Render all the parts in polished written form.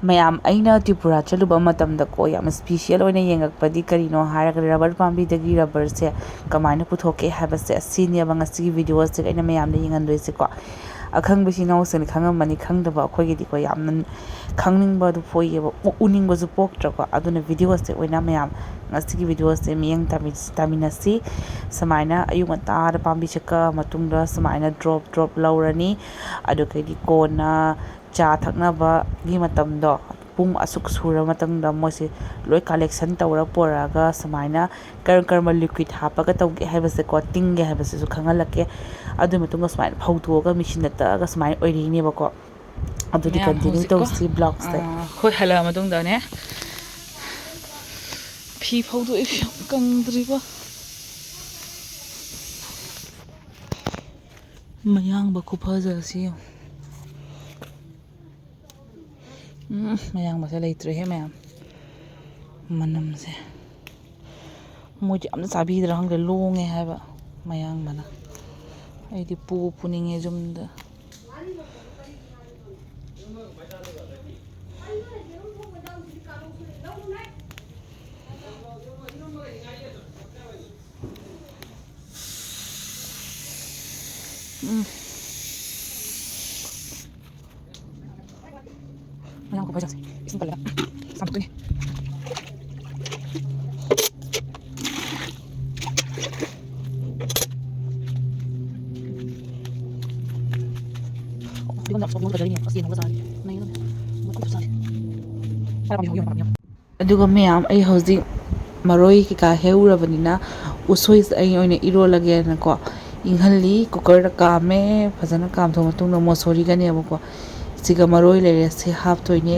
ꯃꯌꯥꯝ ꯑꯩꯅ ꯇ꯭ꯔꯤꯄꯨꯔꯥ ꯆꯠꯂꯨꯕ ꯃꯇꯝꯗꯀꯣ ꯌꯥꯝ ꯁ꯭ꯄꯤꯁꯤꯌꯦꯜ ꯑꯣꯏꯅ ꯌꯦꯡꯉꯛꯄꯗꯤ ꯀꯔꯤꯅꯣ ꯍꯥꯏꯔꯒ ꯔꯕꯔ ꯄꯥꯝꯕꯤꯗꯒꯤ ꯔꯕꯔꯁꯦ ꯀꯃꯥꯏꯅ ꯄꯨꯊꯣꯛꯀꯦ ꯍꯥꯏꯕꯁꯦ ꯑꯁꯤꯅꯦꯕ ꯉꯁꯤꯒꯤ ꯚꯤꯗꯤꯑꯣꯁꯦ ꯑꯩꯅ ꯃꯌꯥꯝꯗ ꯌꯦꯡꯍꯟꯗꯣꯏꯁꯦꯀꯣ ꯑꯈꯪꯕꯁꯤ ꯏꯅꯥꯎꯁꯤꯡꯅ ꯈꯪꯉꯝꯃꯅꯤ ꯈꯪꯗꯕ ꯑꯩꯈꯣꯏꯒꯤꯗꯤꯀꯣ ꯌꯥꯝꯅ ꯈꯪꯅꯤꯡꯕꯗꯨ ꯄꯣꯛꯏꯕ ꯎꯅꯤꯡꯕꯁꯨ ꯄꯣꯛꯇ꯭ꯔꯀꯣ ꯑꯗꯨꯅ ꯚꯤꯗꯤꯑꯣꯁꯦ ꯑꯣꯏꯅ ꯃꯌꯥꯝ ꯉꯁꯤꯒꯤ ꯚꯤꯗꯤꯑꯣꯁꯦ ꯃꯤꯠꯌꯦꯡ ꯇꯥꯃꯤꯟꯅꯁꯤ ꯁꯨꯃꯥꯏꯅ ꯑꯌꯨꯛ ꯉꯟꯇꯥꯗ ꯄꯥꯝꯕꯤꯁꯦ ꯀꯛꯑ ꯃꯇꯨꯡꯗ ꯁꯨꯃꯥꯏꯅ ꯗ꯭ꯔꯣꯞ ꯂꯧꯔꯅꯤ ꯑꯗꯨꯗꯒꯤꯗꯤ ꯀꯣꯟꯅ ꯆꯥ ꯊꯛꯅꯕꯒꯤ ꯃꯇꯝꯗꯣ ꯄꯨꯡ ꯑꯁꯨꯛ ꯁꯨꯔ ꯃꯇꯨꯡꯗ ꯃꯣꯏꯁꯦ ꯂꯣꯏ ꯀꯂꯦꯛꯁꯟ ꯇꯧꯔ ꯄꯨꯔꯛꯑꯒ ꯁꯨꯃꯥꯏꯅ ꯀꯔꯝꯕ ꯂꯤꯀ꯭ꯋꯤꯠ ꯍꯥꯞꯄꯒ ꯇꯧꯒꯦ ꯍꯥꯏꯕꯁꯦꯀꯣ ꯇꯤꯡꯒꯦ ꯍꯥꯏꯕꯁꯤꯁꯨ ꯈꯪꯍꯜꯂꯛꯀꯦ ꯑꯗꯨꯒꯤ ꯃꯇꯨꯡꯗ ꯁꯨꯃꯥꯏꯅ ꯐꯧꯗꯣꯛꯑꯒ ꯃꯦꯆꯤꯟꯗ ꯇꯛꯑꯒ ꯁꯨꯃꯥꯏꯅ ꯑꯣꯏꯔꯤꯅꯦꯕꯀꯣ ꯑꯗꯨꯗꯤ ꯃꯌꯥꯝ ꯀꯟꯇꯤꯅ꯭ꯌꯨ ꯍꯧꯖꯤꯛꯀꯣ ꯇꯧꯁꯤ ꯕ꯭ꯂꯣꯛꯁꯦ ꯑꯩꯈꯣꯏ ꯍꯜꯂꯛꯑ ꯃꯇꯨꯡꯗꯅꯦ ꯐꯤ ꯐꯧꯗꯣꯛꯏ ꯀꯪꯗ꯭ꯔꯤꯕ ꯃꯌꯥꯡꯕ ꯈꯨꯐꯖꯁꯤ ꯃꯌꯥꯡꯕꯁꯦ ꯂꯩꯇ꯭ꯔꯦꯍꯦ ꯃꯌꯥꯝ ꯃꯅꯝꯁꯦ ꯃꯣꯏꯗꯤ ꯑꯝꯇ ꯆꯥꯕꯤꯗ꯭ꯔꯥ ꯈꯪꯗꯦ ꯂꯣꯡꯉꯦ ꯍꯥꯏꯕ ꯃꯌꯥꯡꯕꯅ ꯑꯩꯗꯤ ꯄꯨꯅꯤꯡꯉꯦ ꯌꯨꯝꯗ ꯃꯌꯥꯡ ꯈꯨꯐꯖꯁꯦ ꯏꯁꯤꯡ ꯀꯜꯂꯒ ꯆꯥꯝꯊꯣꯛꯇꯣꯏꯅꯦ ꯑꯗꯨꯒ ꯃꯌꯥꯝ ꯑꯩ ꯍꯧꯖꯤꯛ ꯃꯔꯣꯏ ꯀꯩꯀꯥ ꯍꯦꯛꯎꯔꯕꯅꯤꯅ ꯎꯁꯣꯏꯁꯦ ꯑꯩ ꯑꯣꯏꯅ ꯏꯔꯣꯜꯂꯒꯦꯅꯀꯣ ꯏꯪꯍꯜꯂꯤ ꯀꯨꯀꯔꯗ ꯀꯥꯝꯃꯦ ꯐꯖꯅ ꯀꯥꯝꯊꯣꯛꯑ ꯃꯇꯨꯡꯗ ꯃꯣꯁꯣꯔꯤꯒꯅꯦꯕꯀꯣ ꯁꯤꯒ ꯃꯔꯣꯏ ꯂꯩꯔꯦ ꯁꯤ ꯍꯥꯞꯇꯣꯏꯅꯦ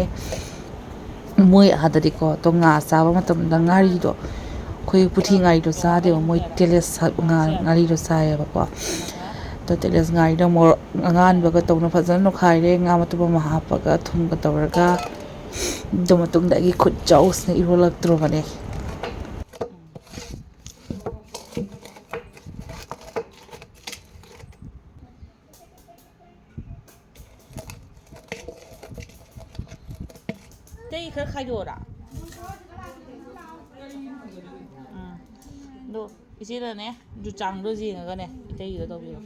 ꯃꯣꯏ ꯑꯥꯗꯗꯤꯀꯣ ꯉꯥ ꯆꯥꯕ ꯃꯇꯝꯗ ꯉꯥꯔꯤꯗꯣ ꯑꯩꯈꯣꯏ ꯄꯨꯊꯤ ꯉꯥꯔꯤꯗꯣ ꯆꯥꯗꯦꯕ ꯃꯣꯏ ꯇꯦꯂꯦꯁ ꯉꯥꯔꯤꯗꯣ ꯆꯥꯏꯌꯦꯕꯀꯣ ꯑꯗꯣ ꯇꯦꯂꯦꯁ ꯉꯥꯔꯤꯗꯣ ꯃꯣꯔꯣꯛ ꯑꯉꯥꯟꯕꯒ ꯇꯧꯅ ꯐꯖꯅ ꯅꯣꯠꯈꯥꯏꯔꯦ ꯉꯥ ꯃꯇꯨꯝ ꯑꯃ ꯍꯥꯞꯄꯒ ꯊꯨꯝꯒ ꯇꯧꯔꯒ ꯑꯗꯨ ꯃꯇꯨꯡꯗ ꯑꯩꯒꯤ ꯈꯨꯠ ꯆꯧꯁꯤꯅ ꯏꯔꯣꯜꯂꯛꯇ꯭ꯔꯕꯅꯦ ꯇꯩ ꯈꯔ ꯈꯥꯏꯗꯣꯛꯑꯣꯔꯥ ꯑꯗꯣ ꯏꯆꯦꯅꯅꯦ ꯑꯗꯨ ꯆꯥꯡꯗꯣ ꯌꯦꯡꯉꯒꯅꯦ ꯏꯇꯩꯒꯤꯗꯣ ꯇꯧꯕꯤꯔꯣ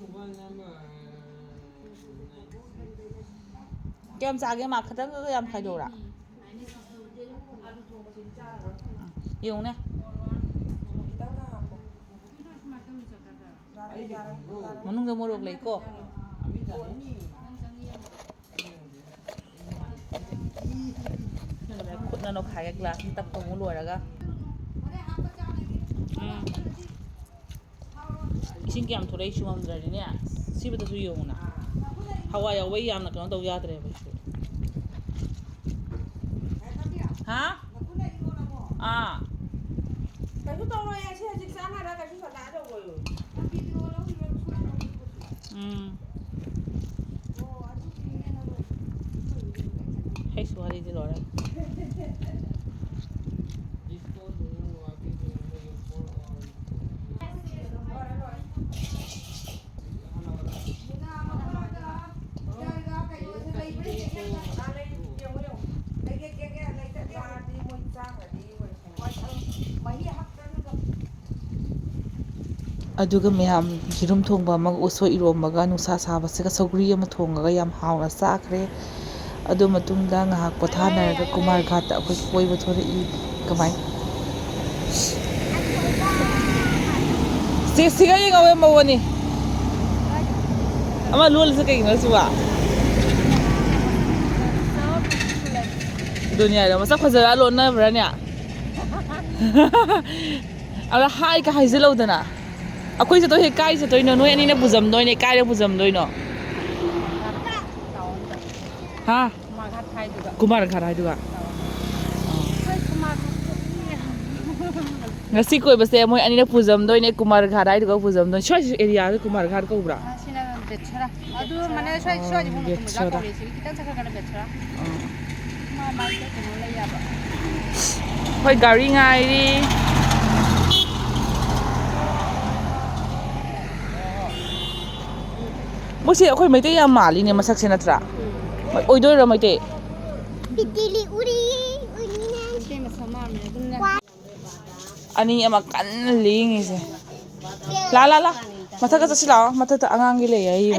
ꯀꯌꯥꯝ ꯆꯥꯒꯦ ꯃꯥ ꯈꯇꯪꯒ ꯌꯥꯝ ꯈꯥꯏꯗꯣꯛꯑꯣꯔꯥ ꯌꯦꯡꯉꯨꯅꯦ ꯃꯅꯨꯡꯗ ꯃꯣꯔꯣꯛ ꯂꯩꯀꯣ ꯈꯨꯠꯅ ꯅꯣꯠꯈꯥꯏꯔꯒ ꯒ꯭ꯂꯥꯁꯅ ꯇꯛꯄ ꯑꯃꯨꯛ ꯂꯣꯏꯔꯒ ꯏꯁꯤꯡ ꯀꯌꯥꯝ ꯊꯣꯛꯂꯛꯏ ꯁꯨꯉꯝꯗ꯭ꯔꯗꯤꯅꯦ ꯁꯤꯕꯗꯁꯨ ꯌꯦꯡꯉꯨꯅ ꯍꯋꯥꯏ ꯌꯥꯎꯕꯩ ꯌꯥꯝꯅ ꯀꯩꯅꯣ ꯇꯧ ꯌꯥꯗ꯭ꯔꯦꯕ ꯑꯩꯁꯨ ꯍꯥ ꯀꯩꯁꯨ ꯇꯧꯔꯣꯏ ꯑꯁꯤ ꯍꯧꯖꯤꯛ ꯆꯥꯟꯅꯔ ꯀꯩꯁꯨ ꯁꯥꯟꯅꯗꯧꯕ ꯍꯩꯁ ꯋꯥꯔꯤꯗꯤ ꯂꯣꯏꯔꯦ ꯑꯗꯨꯒ ꯃꯌꯥꯝ ꯌꯦꯔꯨꯝ ꯊꯣꯡꯕ ꯑꯃꯒ ꯎꯁꯣꯏ ꯏꯔꯣꯝꯕꯒ ꯅꯨꯡꯁꯥ ꯁꯥꯕꯁꯤꯒ ꯁꯧꯒ꯭ꯔꯤ ꯑꯃ ꯊꯣꯡꯉꯒ ꯌꯥꯝ ꯍꯥꯎꯅ ꯆꯥꯈ꯭ꯔꯦ ꯑꯗꯨ ꯃꯇꯨꯡꯗ ꯉꯥꯏꯍꯥꯛ ꯄꯣꯊꯥꯅꯔꯒ ꯀꯨꯃꯥꯔ ꯘꯥꯠꯇ ꯑꯩꯈꯣꯏ ꯀꯣꯏꯕ ꯊꯣꯔꯛꯏ ꯀꯃꯥꯏꯅ ꯁꯤꯒ ꯌꯦꯡꯉꯧꯋꯦ ꯃꯧꯅꯤ ꯑꯃ ꯂꯣꯜꯂꯤꯁꯦ ꯀꯩꯒꯤꯅꯣ ꯁꯤꯕꯣ ꯗꯨꯅꯤꯌꯥꯗ ꯃꯁꯛ ꯐꯖꯔ ꯂꯣꯟꯅꯕ꯭ꯔꯥꯅꯦ ꯑꯗ ꯍꯥꯏꯒ ꯍꯥꯏꯖꯤꯜꯍꯧꯗꯅ ꯑꯩꯈꯣꯏ ꯆꯠꯇꯣꯏꯁꯦ ꯀꯥꯏ ꯆꯠꯇꯣꯏꯅꯣ ꯅꯣꯏ ꯑꯅꯤꯅ ꯄꯨꯖꯝꯗꯣꯏꯅꯦ ꯀꯥꯏꯗ ꯄꯨꯖꯝꯗꯣꯏꯅꯣ ꯍꯥ ꯀꯨꯃꯥꯔ ꯘꯥꯠ ꯍꯥꯏꯗꯨꯒ ꯉꯁꯤ ꯀꯣꯏꯕꯁꯦ ꯃꯣꯏ ꯑꯅꯤꯔꯛ ꯄꯨꯖꯝꯗꯣꯏꯅꯦ ꯀꯨꯃꯥꯔ ꯘꯥꯠ ꯍꯥꯏꯗꯨꯒ ꯄꯨꯖꯝꯗꯣꯏꯅꯦ ꯁ꯭ꯋꯥꯏꯁꯤ ꯑꯦꯔꯤꯌꯥꯁꯦ ꯀꯨꯃꯥꯔ ꯘꯥꯠ ꯀꯧꯕ꯭ꯔꯥ ꯕꯦꯠꯁꯔꯥ ꯑꯗꯨ ꯃꯅꯦ ꯁ꯭ꯋꯥꯏꯗꯤ ꯀꯨꯝꯖꯥ ꯀꯧꯔꯦ ꯁꯤꯒꯤ ꯈꯤꯇꯪ ꯆꯠꯈ꯭ꯔꯒꯅ ꯕꯦꯠꯁꯔꯥ ꯃꯥ ꯃꯥꯏꯗ ꯀꯩꯅꯣ ꯂꯩ ꯌꯥꯕ ꯍꯣꯏ ꯒꯥꯔꯤ ꯉꯥꯏꯔꯤ ꯃꯣꯏꯁꯦ ꯑꯩꯈꯣꯏ ꯃꯩꯇꯩ ꯌꯥꯝ ꯃꯥꯜꯂꯤꯅꯦ ꯃꯁꯛꯁꯦ ꯅꯠꯇ꯭ꯔꯥ ꯑꯣꯏꯗꯣꯏꯔꯣ Meitei Pitili uri Tem essa marma, né? Ani ama kanna lingise. La. Mathaga sa sila, matata angang gile ay.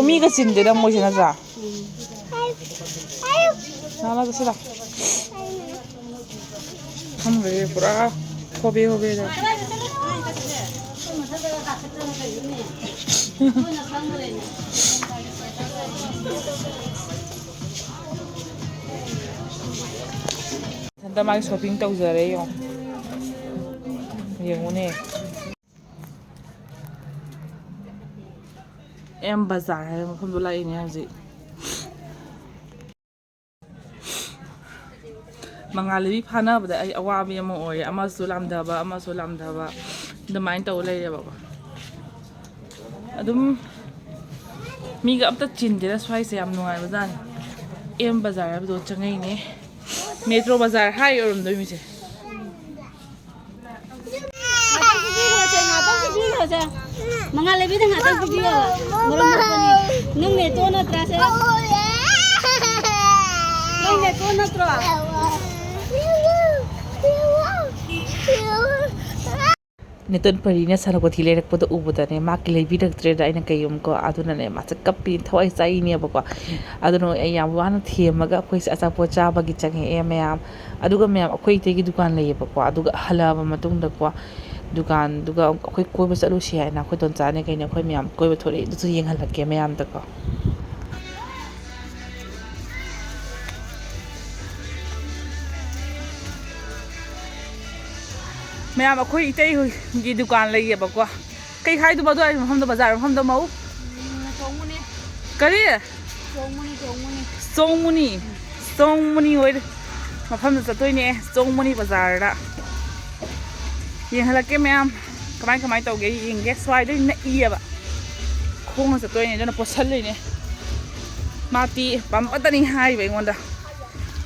Miga sinde da mo sina sa. Nala sa sila. Hamre pura hobe da. Santa mag shopping tawzare yung. Yung muna eh. Em bazaar hai mafam do lai ni hauji. Mangali phana bada ai awabi ama oi ama sulamdaba damain taw lai ba ko. Adum miga amta chindira swai se am nungai bazan. Em bazaar abdo changai ne. Metro bazaar hai orum do mi se. Mga lebih dah ngatain video, malam ni. Nung meto na terasa. Nung meto na terasa. Niton parina sana ko thilerak podo ubudane makilai bidak treda ina kayum ko aduna ne ma kappi thoi sai ni ba ko aduna ayam wana themaga khoi asa pocha bagi change emyam aduga myam khoi te gi dukan lei ba ko aduga halaba matung da ko dukan duga khoi koi ba chalu si na khoi don cha ne kai na khoi myam koi ba thore du yeng halak ke myam da ko Maya ma koi itay gi dukan lai ba ko. Kai khai du ba do hum do bazar hum do mau. Chongmuni. Kari? Chongmuni. Songmuni oi. Mafam da satoi ne Songmuni bazar da. Yeng halak ke myam kamai tau ge yeng ge swai dai na iya ba. Khong sa toi ne jana posal le ne. Mati pam patani hai ba ngonda.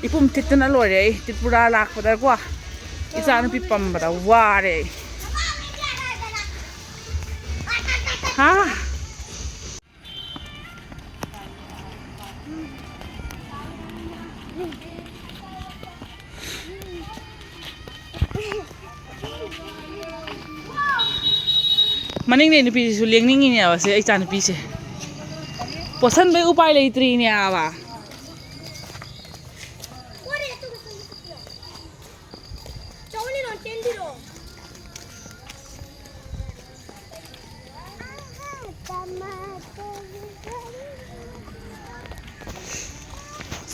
Ipum titna lore tipura lak pada ko. Isa pi pambara ware. Ha? Maning ne pi su leng ning ni awa se ai chan pi se. Posan bai upai leitri ni awa.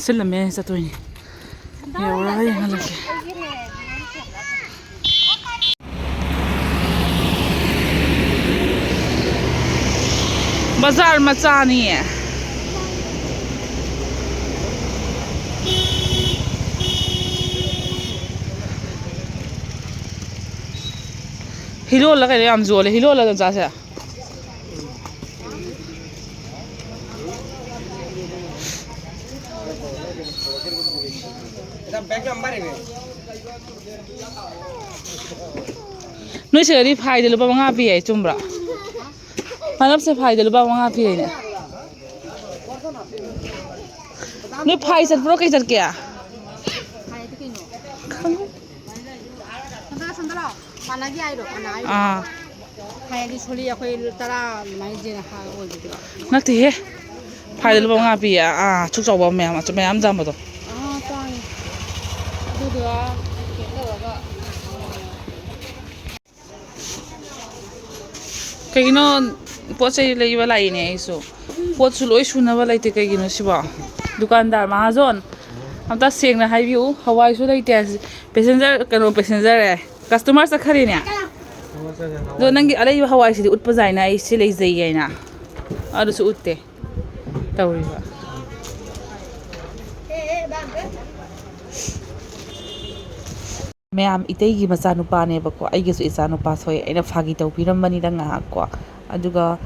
Silame sa to ni. Ya ora yang halake. Bazar macha ni. Hilo la kaya am zole hilo la ja sa. Noi se ri phai de lu ba nga pi ai chumbra. Manap se phai de lu ba nga pi ai ne. Noi phai sat pro kai sat kya? Hai tu kino. Sandara. Panagi ai do, panai. Hai di soli akoi tara mai je na ha oi de. Nakti he. Phai de lu ba nga pi a chuk chaw ba myam cha myam jam ba do. Tang. Du du a ke lo ga. Kaigino pochai leiba lai ne isu pochu loi sunaba laite kaigino siba dukandar mahazon amta sengna haibiu hawai su laite passenger customer sa khari ne do nangi alai hawai si utpa jaina ai si lei jai yaina adu su utte tawriba Mayam itegi macha nupa ne ba ko ai ge su isa nupa soi aina phagi taw piram mani da nga ko aduga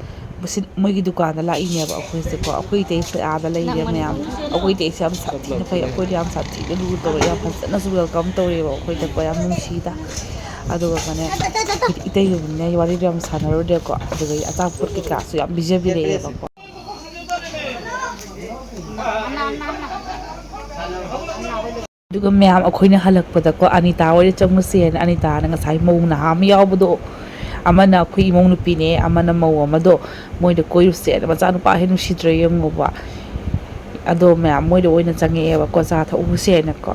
ꯃꯣꯏꯒꯤ ꯗꯨꯀꯥꯟꯗ ꯂꯥꯛꯏꯅꯦꯕ ꯑꯩꯈꯣꯏꯁꯦꯀꯣ ꯑꯩꯈꯣꯏ ꯏꯇꯩꯁꯦ ꯑꯥꯗ ꯂꯩꯔꯦ ꯃꯌꯥꯝ ꯑꯩꯈꯣꯏ ꯏꯇꯩꯁꯦ ꯌꯥꯝ ꯁꯥꯊꯤꯅ ꯐꯩ ꯑꯩꯈꯣꯏꯗ ꯌꯥꯝ ꯁꯥꯊꯤꯅ ꯂꯨ ꯇꯧꯔꯦ ꯌꯥꯝ ꯐꯖꯅꯁꯨ ꯋꯦꯜꯀꯝ ꯇꯧꯔꯦꯕ ꯑꯩꯈꯣꯏꯗꯀꯣ ꯌꯥꯝ ꯅꯨꯡꯁꯤꯗ ꯑꯗꯨꯒꯅꯦ ꯑꯩꯈꯣꯏꯗꯤ ꯏꯇꯩꯒꯨꯝꯕꯅꯦ ꯋꯥꯔꯤꯗꯣ ꯌꯥꯝ ꯁꯥꯟꯅꯔꯨꯔꯦꯀꯣ ꯑꯗꯨꯒ ꯑꯆꯥꯄꯣꯠ ꯀꯩꯀꯥꯁꯨ ꯌꯥꯝ ꯄꯤꯖꯕꯤꯔꯛꯑꯦꯕꯀꯣ ꯑꯗꯨꯒ ꯃꯌꯥꯝ ꯑꯩꯈꯣꯏꯅ ꯍꯜꯂꯛꯄꯗꯀꯣ ꯑꯅꯤꯇꯥ ꯍꯣꯏꯗ ꯆꯪꯉꯨꯁꯦꯅ ꯑꯅꯤꯇꯥꯅ ꯉꯁꯥꯏ ꯃꯧ ꯅꯍꯥ ꯑꯃ ꯌꯥꯎꯕꯗꯣ ꯑꯃꯅ ꯑꯩꯈꯣꯏ ꯏꯃꯧ ꯅꯨꯄꯤꯅꯦ ꯑꯃꯅ ꯃꯧ ꯑꯃꯗꯣ ꯃꯣꯏꯗ ꯀꯣꯏꯔꯨꯁꯦꯅ ꯃꯆꯥꯅꯨꯄꯥ ꯍꯦꯛ ꯅꯨꯡꯁꯤꯗ꯭ꯔꯦ ꯌꯦꯡꯉꯨꯕ ꯑꯗꯣ ꯃꯌꯥꯝ ꯃꯣꯏꯗ ꯑꯣꯏꯅ ꯆꯪꯉꯛꯑꯦꯕꯀꯣ ꯆꯥ ꯊꯛꯎꯁꯦꯅꯀꯣ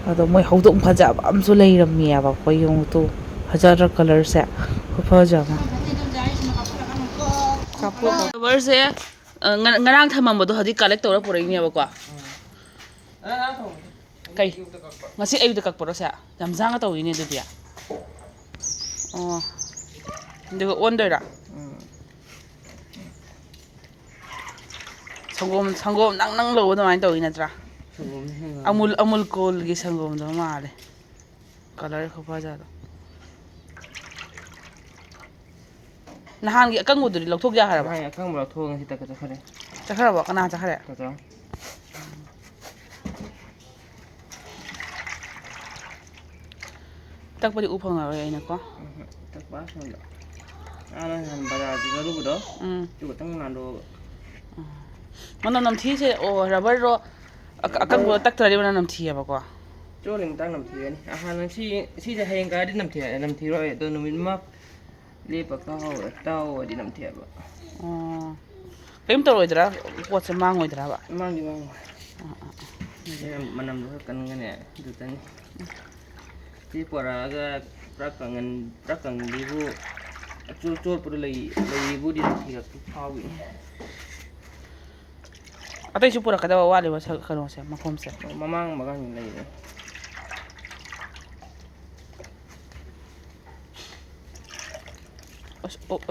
ꯑꯗꯣ ꯃꯣꯏ ꯍꯧꯗꯣꯡ ꯐꯖꯕ ꯑꯃꯁꯨ ꯂꯩꯔꯝꯃꯦꯕꯀꯣ ꯌꯦꯡꯉꯨꯇꯨ ꯐꯖꯗ꯭ꯔ ꯀꯂꯔꯁꯦ ꯈꯨꯐꯖ ꯑꯃ ꯀꯕꯔꯁꯦ ꯉꯔꯥꯡ ꯊꯝꯃꯝꯕꯗꯣ ꯍꯧꯖꯤꯛ ꯀꯂꯦꯛ ꯇꯧꯔ ꯄꯨꯔꯛꯏꯅꯦꯕꯀꯣ ꯀꯩ ꯉꯁꯤ ꯑꯌꯨꯛꯇ ꯀꯛꯄꯔꯣ ꯁꯦ ꯌꯥꯝ ꯖꯥꯡꯅ ꯇꯧꯋꯤꯅꯦ ꯑꯗꯨꯗꯤ ꯑꯣ ꯑꯗꯨꯒ ꯑꯣꯟꯗꯣꯏꯔꯥ ꯁꯪꯒꯣꯝ ꯅꯪ ꯂꯧꯕ ꯑꯗꯨꯃꯥꯏꯅ ꯇꯧꯋꯤ ꯅꯠꯇ꯭ꯔꯥ ꯑꯃꯨꯜ ꯀꯣꯜꯒꯤ ꯁꯪꯒꯣꯝꯗꯣ ꯃꯥꯜꯂꯦ ꯀꯂꯔ ꯈꯨꯐꯖꯗꯣ ꯅꯍꯥꯟꯒꯤ ꯑꯀꯪꯕꯗꯨꯗꯤ ꯂꯧꯊꯣꯛ ꯌꯥꯈ꯭ꯔꯕ ꯑꯀꯪꯕ ꯂꯧꯊꯣꯛꯑꯒ ꯉꯁꯤ ꯇꯛꯀ ꯆꯠꯈ꯭ꯔꯦ ꯆꯠꯈ꯭ꯔꯕꯣ ꯀꯅꯥ ꯆꯠꯈ꯭ꯔꯦ ꯇꯛꯄꯗꯤ ꯎ ꯐꯪꯉꯔꯣꯏ ꯑꯩꯅꯀꯣ ꯇꯛꯄ ꯁꯣꯝꯗ ꯅꯍꯥꯟ ꯕꯖꯥꯔꯗ ꯆꯠꯂꯨꯕꯗꯣ ꯑꯗꯨ ꯈꯛꯇꯪ ꯅꯥꯟꯗꯣꯛꯑꯒ ꯃꯅꯝ ꯅꯝꯊꯤꯁꯦ ꯑꯣ ꯔꯕꯔꯗꯣ ꯑꯀꯪꯕ ꯇꯛꯇ꯭ꯔꯗꯤ ꯃꯅꯝ ꯅꯝꯊꯤꯑꯕꯀꯣ ꯆꯣꯠꯂꯤ ꯃꯇꯥꯡ ꯅꯝꯊꯤꯒꯅꯤ ꯍꯥꯟꯅ ꯁꯤꯁꯦ ꯍꯌꯦꯡ ꯀꯥꯏꯔꯗꯤ ꯅꯝꯊꯤꯔꯣꯏ ꯑꯗꯣ ꯅꯨꯃꯤꯠ ꯑꯃ ꯂꯦꯞꯄ ꯇꯧꯔꯗꯤ ꯅꯝꯊꯤꯑꯕ ꯑꯣ ꯀꯔꯤꯝ ꯇꯧꯔꯣꯏꯗ꯭ꯔꯥ ꯄꯣꯠꯁꯦ ꯃꯥꯡꯉꯣꯏꯗ꯭ꯔꯕ ꯃꯥꯡꯗꯤ ꯃꯥꯡꯉꯣꯏ ꯃꯅꯝꯗꯣ ꯈꯔ ꯀꯟꯒꯅꯦ ꯑꯗꯨꯇꯅꯤ ꯁꯤ ꯄꯣꯔꯛꯑꯒ ꯄꯨꯔꯥ ꯀꯪꯕꯤꯕꯨ ꯆꯣꯠꯄꯗ ꯂꯩꯕꯨꯗꯤ ꯅꯝꯊꯤꯔꯛꯄ ꯐꯥꯎꯈꯤꯅꯤ ꯑꯇꯩꯁꯨ ꯄꯨꯔꯛꯀꯗꯕ ꯋꯥꯠꯂꯤꯕ ꯀꯩꯅꯣꯁꯦ ꯃꯈꯣꯝꯁꯦ ꯃꯃꯥꯡ ꯃꯒꯥꯡ ꯂꯩꯔꯦ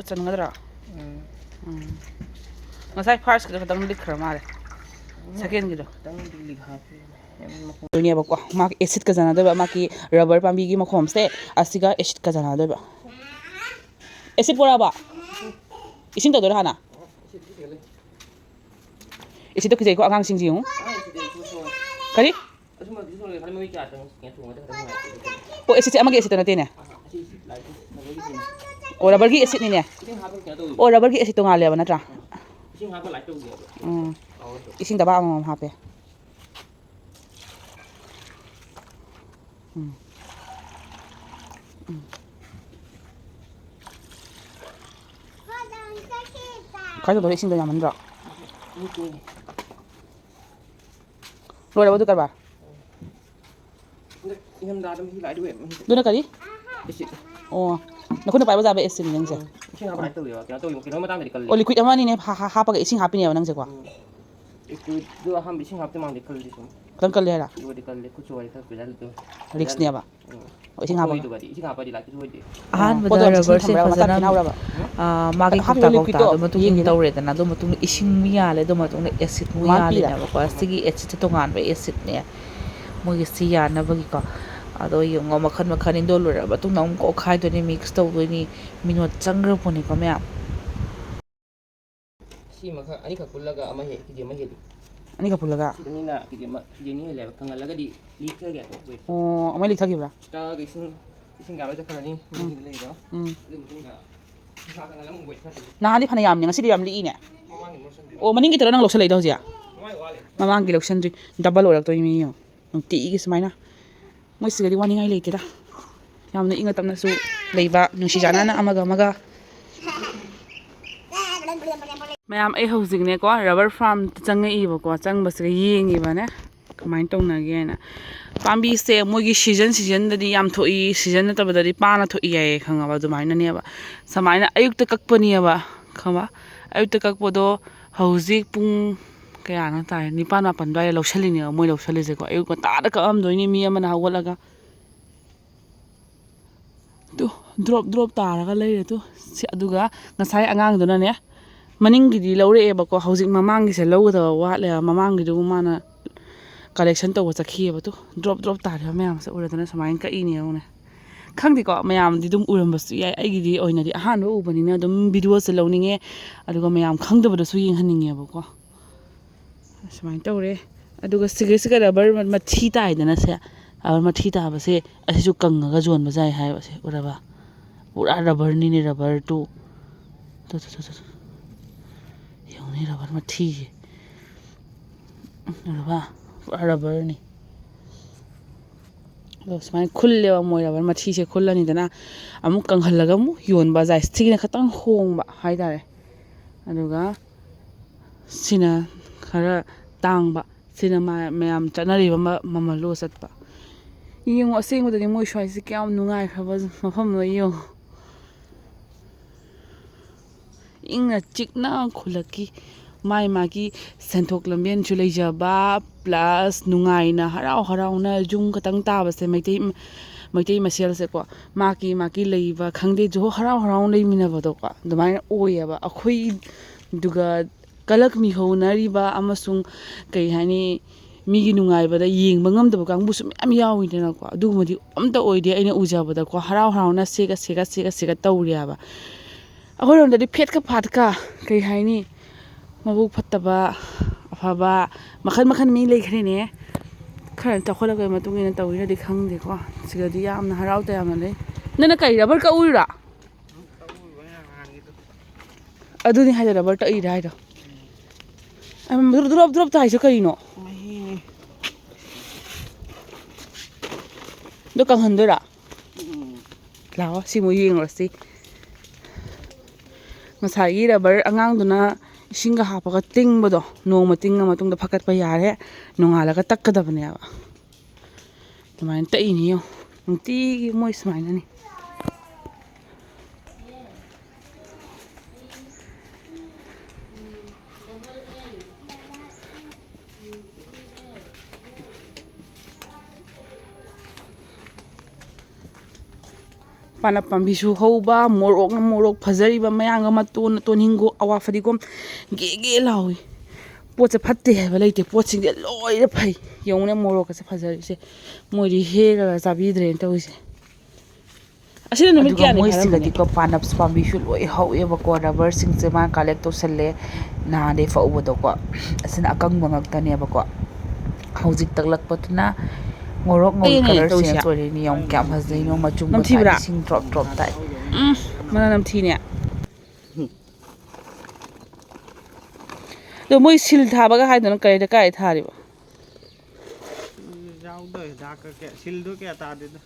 ꯆꯟꯒꯗ꯭ꯔꯥ ꯉꯁꯥꯏ ꯐꯥꯔꯁꯀꯤꯗꯣ ꯈꯤꯇꯪ ꯂꯤꯛꯈ꯭ꯔ ꯃꯥꯜꯂꯦ ꯁꯦꯀꯦꯟꯒꯤꯗꯣ ꯅꯦꯕꯀꯣ ꯃꯥꯒꯤ ꯑꯦꯁꯤꯠꯀ ꯆꯥꯟꯅꯗꯣꯏꯕ ꯃꯥꯒꯤ ꯔꯕꯔ ꯄꯥꯝꯕꯤꯒꯤ ꯃꯈꯣꯝꯁꯦ ꯑꯁꯤꯒ ꯑꯦꯁꯤꯠꯀ ꯆꯥꯟꯅꯗꯣꯏꯕ ꯑꯦꯁꯤꯠ ꯄꯣꯔꯛꯑꯕ ꯏꯁꯤꯡ ꯇꯧꯗꯣꯏꯔꯥ ꯍꯥꯟꯅ ꯑꯦꯁꯤꯠꯇꯣ ꯀꯤꯖꯩꯀꯣ ꯑꯉꯥꯡꯁꯤꯡꯁꯤ ꯌꯦꯡꯉꯨ ꯀꯔꯤ ꯑꯣ ꯑꯦꯁꯤꯠꯁꯦ ꯑꯃꯒꯤ ꯑꯦꯁꯤꯠꯇꯣ ꯅꯠꯇꯦꯅꯦ ꯑꯣ ꯔꯕꯔꯒꯤ ꯑꯦꯁꯤꯠꯅꯤꯅꯦ ꯑꯣ ꯔꯕꯔꯒꯤ ꯑꯦꯁꯤꯠ ꯇꯣꯡꯉꯥꯜꯂꯦꯕ ꯅꯠꯇ꯭ꯔꯥ ꯏꯁꯤꯡ ꯗꯕꯥ ꯑꯃꯃꯝ ꯍꯥꯞꯄꯦ ꯀꯥꯏ ꯇꯧꯗꯣꯏ ꯏꯁꯤꯡꯗꯣ ꯌꯥꯝꯃꯟꯗ꯭ꯔꯣ ꯂꯣꯏꯔꯕ ꯑꯗꯨ ꯀꯔꯕꯥꯔ ꯑꯗꯨꯅ ꯀꯔꯤ ꯑꯣ ꯅꯈꯣꯏꯅ ꯄꯥꯏꯕ ꯌꯥꯕ ꯑꯦꯁꯤꯠꯅꯤ ꯅꯪꯁꯦ ꯑꯣ ꯂꯤꯀ꯭ꯋꯤꯠ ꯑꯃꯅꯤꯅꯦ ꯍꯥꯞꯄꯒ ꯏꯁꯤꯡ ꯍꯥꯞꯄꯤꯅꯦꯕ ꯅꯪꯁꯦꯀꯣ ꯂꯤꯀ꯭ꯋꯤꯠꯗꯣ ꯑꯍꯥꯟꯕ ꯏꯁꯤꯡ ꯍꯥꯞꯇ꯭ꯔꯤ ꯃꯃꯥꯡꯗꯤ ꯀꯜꯂꯤ ꯁꯨꯝ ꯈꯤꯇꯪ ꯀꯜꯂꯦ ꯍꯥꯏꯔ ꯑꯗꯨꯒꯗꯤ ꯀꯜꯂꯦ ꯈꯨꯠꯁꯨ ꯋꯥꯔꯤ ꯈꯔ ꯔꯤꯛꯁꯅꯦꯕ ꯏꯁꯤꯡ ꯍꯥꯞꯄꯒ ꯏꯁꯤꯡ ꯍꯥꯞꯄꯗꯤ ꯂꯥꯛꯀꯤꯁꯨ ꯑꯣꯏꯗꯦ ꯑꯍꯥꯟꯕꯗ ꯔꯕꯔꯁꯦ ꯐꯖꯅ ꯃꯥꯒꯤ ꯀꯧꯇꯥ ꯃꯇꯨꯡ ꯏꯟꯅ ꯇꯧꯔꯦꯗꯅ ꯑꯗꯨ ꯃꯇꯨꯡꯗ ꯏꯁꯤꯡ ꯌꯥꯜꯂꯦ ꯑꯗꯨ ꯃꯇꯨꯡꯗ ꯑꯦꯁꯤꯠ ꯃꯨꯛ ꯌꯥꯜꯂꯤꯅꯦꯕꯀꯣ ꯁꯤꯒꯤ ꯑꯦꯁꯤꯠꯁꯦ ꯇꯣꯉꯥꯟꯕ ꯑꯦꯁꯤꯠꯅꯦ ꯃꯣꯏꯒꯤ ꯁꯤ ꯌꯥꯅꯕꯒꯤꯀꯣ ꯑꯗꯣ ꯌꯦꯡꯉꯣ ꯃꯈꯟ ꯏꯟꯗꯣ ꯂꯣꯏꯔꯕ ꯃꯇꯨꯡꯗ ꯑꯃꯨꯛ ꯑꯣꯠꯈꯥꯏꯗꯣꯏꯅꯤ ꯃꯤꯛꯁ ꯇꯧꯗꯣꯏꯅꯤ ꯃꯤꯅꯣꯠ ꯆꯪꯈ꯭ꯔꯄꯣꯠꯅꯤꯀꯣ ꯃꯌꯥꯝ ꯁꯤ ꯃꯈꯛ ꯑꯅꯤꯈꯛ ꯄꯨꯜꯂꯒ ꯀꯦꯖꯤ ꯑꯃ ꯍꯦꯜꯂꯤ ꯑꯅꯤꯈꯛ ꯄꯨꯜꯂꯒ ꯁꯤꯗꯅꯤꯅ ꯀꯦꯖꯤ ꯑꯅꯤ ꯍꯦꯜꯂꯦꯕ ꯀꯪꯍꯜꯂꯒꯗꯤ ꯂꯤꯛꯊꯒꯦ ꯑꯣ ꯑꯃ ꯂꯤꯛꯊꯈꯤꯕ꯭ꯔꯥ ꯇꯛꯑꯒ ꯏꯁꯤꯡ ꯀꯥꯕ ꯆꯠꯈ꯭ꯔꯅꯤ ꯂꯩꯗꯣ ꯑꯗꯨ ꯃꯇꯨꯡꯗ ꯅꯍꯥꯟꯗꯤ ꯐꯅ ꯌꯥꯝꯅꯤ ꯉꯁꯤꯗꯤ ꯌꯥꯝ ꯂꯤꯛꯏꯅꯦ ꯑꯣ ꯃꯅꯤꯡꯒꯤ ꯇꯔꯥ ꯅꯪ ꯂꯧꯁꯜꯂꯛꯏꯗꯣ ꯍꯧꯖꯤꯛ ꯃꯃꯥꯡꯒꯤ ꯂꯧꯁꯟꯗ꯭ꯔꯤ ꯗꯕꯜ ꯑꯣꯏꯔꯛꯇꯣꯏꯅꯤ ꯃꯤ ꯌꯦꯡꯉꯣ ꯅꯨꯡꯇꯤꯒꯤ ꯁꯨꯃꯥꯏꯅ ꯃꯣꯏ ꯁꯤꯗꯗꯤ ꯋꯥꯅꯤꯡꯉꯥꯏ ꯂꯩꯇꯦꯗ ꯌꯥꯝꯅ ꯏꯪꯅ ꯇꯞꯅꯁꯨ ꯂꯩꯕ ꯅꯨꯡꯁꯤ ꯆꯥꯟꯅꯅ ꯑꯃꯒ ꯃꯌꯥꯝ ꯑꯩ ꯍꯧꯖꯤꯛꯅꯦꯀꯣ ꯔꯕꯔ ꯐꯥꯔꯝꯗ ꯆꯪꯉꯛꯏꯕꯀꯣ ꯆꯪꯕꯁꯤꯒ ꯌꯦꯡꯉꯤꯕꯅꯦ ꯀꯃꯥꯏꯅ ꯇꯧꯅꯒꯦꯅ ꯄꯥꯝꯕꯤꯁꯦ ꯃꯣꯏꯒꯤ ꯁꯤꯖꯟꯗꯗꯤ ꯌꯥꯝ ꯊꯣꯛꯏ ꯁꯤꯖꯟ ꯅꯠꯇꯕꯗꯗꯤ ꯄꯥꯅ ꯊꯣꯛꯏ ꯌꯥꯏꯌꯦ ꯈꯪꯉꯕ ꯑꯗꯨꯃꯥꯏꯅꯅꯦꯕ ꯁꯨꯃꯥꯏꯅ ꯑꯌꯨꯛꯇ ꯀꯛꯄꯅꯦꯕ ꯈꯪꯕ ꯑꯌꯨꯛꯇ ꯀꯛꯄꯗꯣ ꯍꯧꯖꯤꯛ ꯄꯨꯡ ꯀꯌꯥꯅꯣ ꯇꯥꯔꯦ 9-10 ꯑꯗꯨꯋꯥꯏꯗ ꯂꯧꯁꯜꯂꯤꯅꯦꯕ ꯃꯣꯏ ꯂꯧꯁꯜꯂꯤꯁꯦꯀꯣ ꯑꯌꯨꯛ ꯉꯟꯇꯥꯗ ꯀꯛꯑꯝꯗꯣꯏꯅꯤ ꯃꯤ ꯑꯃꯅ ꯍꯧꯒꯠꯂꯒ ꯗ꯭ꯔꯣꯞ ꯇꯥꯔꯒ ꯂꯩꯔꯦ ꯑꯗꯨꯒ ꯉꯁꯥꯏ ꯑꯉꯥꯡꯗꯨꯅꯅꯦ ꯃꯅꯤꯡꯒꯤꯗꯤ ꯂꯧꯔꯛꯑꯦꯕꯀꯣ ꯍꯧꯖꯤꯛ ꯃꯃꯥꯡꯒꯤꯁꯦ ꯂꯧꯒꯗꯕ ꯋꯥꯠꯂꯦꯕ ꯃꯃꯥꯡꯒꯤꯗꯨꯕꯨ ꯃꯥꯅ ꯀꯂꯦꯛꯁꯟ ꯇꯧꯕ ꯆꯠꯈꯤꯑꯕ ꯗ꯭ꯔꯣꯞ ꯇꯥꯔꯤꯕ ꯃꯌꯥꯝꯁꯦ ꯎꯔꯗꯅ ꯁꯨꯃꯥꯏꯅ ꯀꯛꯏꯅꯦ ꯌꯦꯡꯉꯨꯅꯦ ꯈꯪꯗꯦꯀꯣ ꯃꯌꯥꯝꯗꯤ ꯑꯗꯨꯝ ꯎꯔꯝꯕꯁꯨ ꯌꯥꯏ ꯑꯩꯒꯤꯗꯤ ꯑꯣꯏꯅꯗꯤ ꯑꯍꯥꯟꯕ ꯎꯕꯅꯤꯅ ꯑꯗꯨꯝ ꯚꯤꯗꯤꯑꯣꯁꯦ ꯂꯧꯅꯤꯡꯉꯦ ꯑꯗꯨꯒ ꯃꯌꯥꯝ ꯈꯪꯗꯕꯗꯁꯨ ꯌꯦꯡꯍꯟꯅꯤꯡꯉꯦꯕꯀꯣ ꯁꯨꯃꯥꯏꯅ ꯇꯧꯔꯦ ꯑꯗꯨꯒ ꯁꯤꯒ ꯔꯕꯔ ꯃꯊꯤ ꯇꯥꯏꯗꯅ ꯁꯦ ꯔꯕꯔ ꯃꯊꯤ ꯇꯥꯕꯁꯦ ꯑꯁꯤꯁꯨ ꯀꯪꯉꯒ ꯌꯣꯟꯕ ꯌꯥꯏ ꯍꯥꯏꯕꯁꯦ ꯎꯔꯕ ꯄꯨꯔꯥ ꯔꯕꯔꯅꯤꯅꯦ ꯔꯕꯔ ꯇꯨ ꯌꯦꯡꯉꯨꯅꯦ ꯔꯕꯔ ꯃꯊꯤꯁꯦ ꯎꯔꯕ ꯄꯨꯔꯥ ꯔꯕꯔꯅꯤ ꯑꯗꯣ ꯁꯨꯃꯥꯏꯅ ꯈꯨꯜꯂꯦꯕ ꯃꯣꯏ ꯔꯕꯔ ꯃꯊꯤꯁꯦ ꯈꯨꯜꯂꯅꯤꯗꯅ ꯑꯃꯨꯛ ꯀꯪꯍꯜꯂꯒ ꯑꯃꯨꯛ ꯌꯣꯟꯕ ꯌꯥꯏ ꯁꯤꯒꯤꯅ ꯈꯤꯇꯪ ꯍꯣꯡꯕ ꯍꯥꯏꯇꯥꯔꯦ ꯑꯗꯨꯒ ꯁꯤꯅ ꯈꯔ ꯇꯥꯡꯕ ꯁꯤꯅ ꯃꯌꯥꯝ ꯆꯠꯅꯔꯤꯕ ꯃꯃꯜꯂꯣ ꯆꯠꯄ ꯌꯦꯡꯉꯣ ꯑꯁꯦꯡꯕꯗꯗꯤ ꯃꯣꯏ ꯁ꯭ꯋꯥꯏꯁꯦ ꯀꯌꯥꯝ ꯅꯨꯡꯉꯥꯏꯈ꯭ꯔꯕ ꯃꯐꯝꯅꯣ ꯌꯦꯡꯉꯣ ꯏꯪꯅ ꯆꯤꯛꯅ ꯈꯨꯜꯂꯛꯀꯤ ꯃꯥꯒꯤ ꯁꯦꯟꯊꯣꯛ ꯂꯝꯕꯦꯟꯁꯨ ꯂꯩꯖꯕ ꯄ꯭ꯂꯁ ꯅꯨꯡꯉꯥꯏꯅ ꯍꯔꯥꯎ ꯍꯔꯥꯎꯅ ꯌꯨꯝ ꯈꯛꯇꯪ ꯇꯥꯕꯁꯦ ꯃꯩꯇꯩ ꯃꯁꯦꯜꯁꯦꯀꯣ ꯃꯥꯒꯤ ꯂꯩꯕ ꯈꯪꯗꯦ ꯖꯣ ꯍꯔꯥꯎ ꯍꯔꯥꯎꯅ ꯂꯩꯃꯤꯟꯅꯕꯗꯣꯀꯣ ꯑꯗꯨꯃꯥꯏꯅ ꯑꯣꯏꯌꯦꯕ ꯑꯩꯈꯣꯏꯗꯨꯒ ꯀꯂꯛ ꯃꯤꯍꯧꯅꯔꯤꯕ ꯑꯃꯁꯨꯡ ꯀꯩ ꯍꯥꯏꯅꯤ ꯃꯤꯒꯤ ꯅꯨꯡꯉꯥꯏꯕꯗ ꯌꯦꯡꯕ ꯉꯝꯗꯕ ꯀꯥꯡꯕꯨꯁꯨ ꯃꯌꯥꯝ ꯌꯥꯎꯋꯤꯗꯅꯀꯣ ꯑꯗꯨꯒꯨꯝꯕꯗꯤ ꯑꯝꯇ ꯑꯣꯏꯗꯦ ꯑꯩꯅ ꯎꯖꯕꯗꯀꯣ ꯍꯔꯥꯎ ꯍꯔꯥꯎꯅ ꯁꯦꯒ ꯇꯧꯔꯦꯕ ꯑꯩꯈꯣꯏꯔꯣꯝꯗꯗꯤ ꯐꯦꯠꯀ ꯐꯥꯠꯀ ꯀꯩ ꯍꯥꯏꯅꯤ ꯃꯕꯨꯛ ꯐꯠꯇꯕ ꯑꯐꯕ ꯃꯈꯜ ꯃꯈꯜ ꯃꯤ ꯂꯩꯈ꯭ꯔꯦꯅꯦ ꯈꯔ ꯆꯥꯎꯈꯠꯂꯛꯄꯒꯤ ꯃꯇꯨꯡ ꯏꯟꯅ ꯇꯧꯔꯤꯔꯗꯤ ꯈꯪꯗꯦꯀꯣ ꯁꯤꯗꯗꯤ ꯌꯥꯝꯅ ꯍꯔꯥꯎ ꯇꯌꯥꯝꯅ ꯂꯩ ꯅꯪꯅ ꯀꯩ ꯔꯕꯔ ꯀꯛꯎꯔꯤꯔꯥ ꯑꯗꯨꯅꯤ ꯍꯥꯏꯗꯣ ꯔꯕꯔ ꯇꯛꯏꯔꯥ ꯍꯥꯏꯗꯣ ꯗ꯭ꯔꯣꯞ ꯇꯥꯏꯁꯦ ꯀꯩꯅꯣ ꯑꯗꯣ ꯀꯪꯍꯟꯗꯣꯏꯔꯥ ꯂꯥꯛꯑꯣ ꯁꯤꯃꯨꯛ ꯌꯦꯡꯉꯨꯔꯁꯤ ꯉꯁꯥꯏꯒꯤ ꯔꯕꯔ ꯑꯉꯥꯡꯗꯨꯅ ꯏꯁꯤꯡꯒ ꯍꯥꯞꯄꯒ ꯇꯤꯡꯕꯗꯣ ꯅꯣꯡꯃ ꯇꯤꯡꯉ ꯃꯇꯨꯡꯗ ꯐꯀꯠꯄ ꯌꯥꯔꯦ ꯅꯣꯡꯉꯥꯜꯂꯒ ꯇꯛꯀꯗꯕꯅꯦꯕ ꯑꯗꯨꯃꯥꯏꯅ ꯇꯛꯏꯅꯤ ꯌꯦꯡꯉꯣ ꯅꯨꯡꯇꯤꯒꯤ ꯃꯣꯏ ꯁꯨꯃꯥꯏꯅꯅꯤ ꯄꯥꯅꯞ ꯄꯥꯝꯕꯤꯁꯨ ꯍꯧꯕ ꯃꯣꯔꯣꯛꯅ ꯃꯣꯔꯣꯛ ꯐꯖꯔꯤꯕ ꯃꯌꯥꯝꯒ ꯃꯇꯣꯟ ꯍꯤꯡꯒꯣꯛ ꯑꯋꯥ ꯐꯗꯤꯒꯣꯝ ꯒꯦ ꯂꯥꯎꯏ ꯄꯣꯠꯁꯦ ꯐꯠꯇꯦ ꯍꯥꯏꯕ ꯂꯩꯇꯦ ꯄꯣꯠꯁꯤꯡꯁꯦ ꯂꯣꯏꯅ ꯐꯩ ꯌꯦꯡꯉꯨꯅꯦ ꯃꯣꯔꯣꯛꯀꯁꯦ ꯐꯖꯔꯤꯁꯦ ꯃꯣꯏꯗꯤ ꯍꯦꯛꯑꯒ ꯆꯥꯕꯤꯗ꯭ꯔꯦꯅ ꯇꯧꯔꯤꯁꯦ ꯑꯁꯤꯅ ꯅꯨꯃꯤꯠ ꯑꯗꯨꯒ ꯀꯌꯥꯅꯤ ꯐꯥꯔꯝꯃꯅꯤ ꯃꯣꯏꯁꯤꯒꯗꯤꯀꯣ ꯄꯥꯅꯞꯁ ꯄꯥꯝꯕꯤꯁꯨ ꯂꯣꯏ ꯍꯧꯋꯦꯕꯀꯣ ꯔꯕꯔꯁꯤꯡꯁꯦ ꯃꯥꯅ ꯀꯂꯦꯛ ꯇꯧꯁꯜꯂꯦ ꯅꯍꯥꯟꯗꯩ ꯐꯧꯕꯗꯣꯀꯣ ꯑꯁꯤꯅ ꯑꯀꯪꯕ ꯉꯛꯇꯅꯦꯕꯀꯣ ꯍꯧꯖꯤꯛ ꯇꯛꯂꯛꯄꯗꯨꯅ ꯉꯧꯔꯣꯛ ꯉꯧꯔꯤ ꯑꯩꯅꯦ ꯀꯂꯔ ꯇꯧꯔꯤꯁꯦ ꯆꯦꯟꯖ ꯑꯣꯏꯔꯦꯅꯦ ꯌꯦꯡꯉꯨ ꯀꯌꯥꯝ ꯐꯖꯩꯅꯣ ꯃꯆꯨꯝꯒ ꯇꯥꯏ ꯅꯝꯊꯤꯕ꯭ꯔꯥ ꯏꯁꯤꯡ ꯗ꯭ꯔꯣꯞ ꯇꯥꯏ ꯃꯅꯝ ꯅꯝꯊꯤꯅꯦ ꯑꯗꯣ ꯃꯣꯏ ꯁꯤꯜ ꯊꯥꯕꯒ ꯍꯥꯏꯗꯅ ꯀꯥꯏꯗ ꯊꯥꯔꯤꯕ ꯌꯥꯎꯗ ꯍꯤꯗꯥꯛꯀ ꯁꯤꯜꯗꯣ ꯀꯌꯥ ꯇꯥꯗꯦꯗ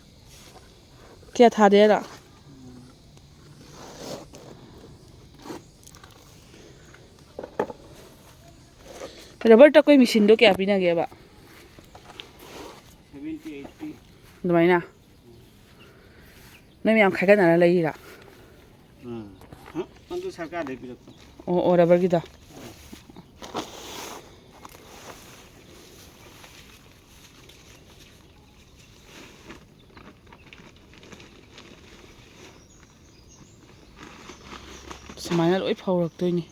ꯀꯌꯥ ꯊꯥꯗꯦ ꯍꯥꯏꯔꯣ ꯔꯕꯔ ꯇꯛꯄꯩ ꯃꯦꯆꯤꯟꯗꯣ ꯀꯌꯥ ꯄꯤꯅꯒꯦꯕ 70-80 ꯑꯗꯨꯃꯥꯏꯅ ꯅꯣꯏ ꯃꯌꯥꯝ ꯈꯥꯏꯒꯠꯅꯔ ꯂꯩꯔꯤꯔꯥ ꯑꯗꯨ ꯁꯔꯀꯥꯔꯗꯩ ꯄꯤꯔꯛꯄ ꯑꯣ ꯔꯕꯔꯒꯤꯗꯣ ꯁꯨꯃꯥꯏꯅ ꯂꯣꯏ ꯐꯧꯔꯛꯇꯣꯏꯅꯤ